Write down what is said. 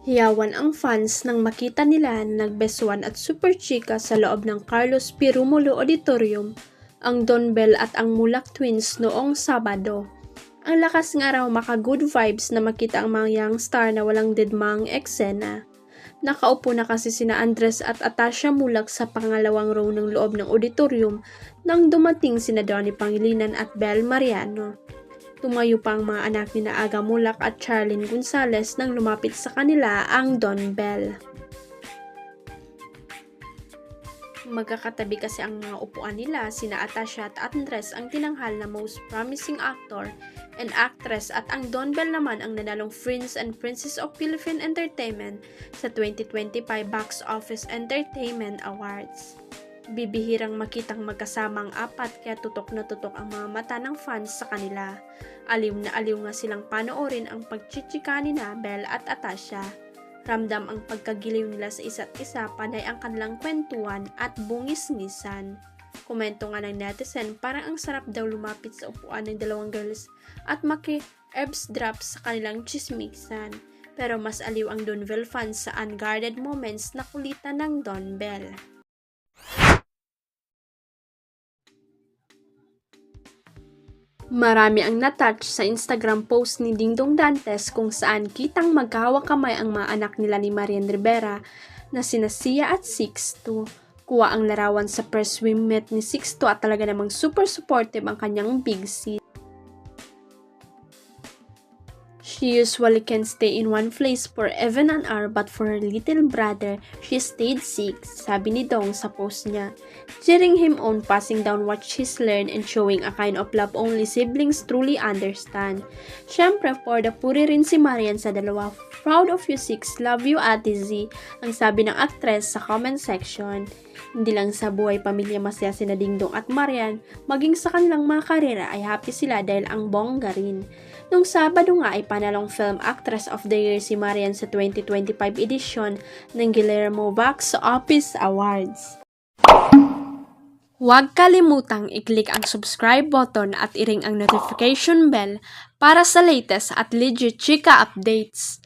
Hiyawan ang fans nang makita nila na nagbesuan at super chika sa loob ng Carlos P. Romulo Auditorium ang Don Bell at ang Mulak Twins noong Sabado. Ang lakas nga raw maka-good vibes na makita ang mga young star na walang dedmang eksena. Nakaupo na kasi sina Andres at Atasha Mulak sa pangalawang row ng loob ng auditorium nang dumating sina Donnie Pangilinan at Bel Mariano. Tumayo pa ang mga anak ni Aga Mulak at Charlene Gonzalez nang lumapit sa kanila ang Don Bell. Magkakatabi kasi ang mga upuan nila, sina Atasha at Andres ang tinanghal na most promising actor and actress at ang Don Bell naman ang nanalong Prince and Princess of Philippine Entertainment sa 2025 Box Office Entertainment Awards. Bibihirang makitang magkasama ang apat kaya tutok na tutok ang mga mata ng fans sa kanila. Aliw na aliw nga silang panoorin ang pagchichika ni Bell at Atasha. Ramdam ang pagkagiliw nila sa isa't isa, panay ang kanilang kwentuhan at bungis-ngisan. Komento nga ng netizen, parang ang sarap daw lumapit sa upuan ng dalawang girls at maki-herbs drop sa kanilang chismisan. Pero mas aliw ang Don Bell fans sa unguarded moments na kulitan ng Don Bell. Marami ang natouch sa Instagram post ni Dingdong Dantes kung saan kitang magkahawak kamay ang mga anak nila ni Marian Rivera na sina Sia at Sixto. Kuha ang larawan sa press swim meet ni Sixto at talaga namang super supportive ang kanyang big sis. She usually can stay in one place for even an hour but for her little brother, she stayed 6, sabi ni Dong sa post niya. Cheering him on, passing down what she's learned and showing a kind of love only siblings truly understand. Syempre, for the puri rin si Marian sa dalawa. Proud of you 6, love you Ate Z, ang sabi ng actress sa comment section. Hindi lang sa buhay pamilya masaya sina Dingdong at Marian, maging sa kanilang mga karera ay happy sila dahil ang bongga rin. Nung Sabado nga ay panalong Film Actress of the Year si Marian sa 2025 edition ng Guillermo Box Office Awards. Huwag kalimutang i-click ang subscribe button at i-ring ang notification bell para sa latest at legit chika updates.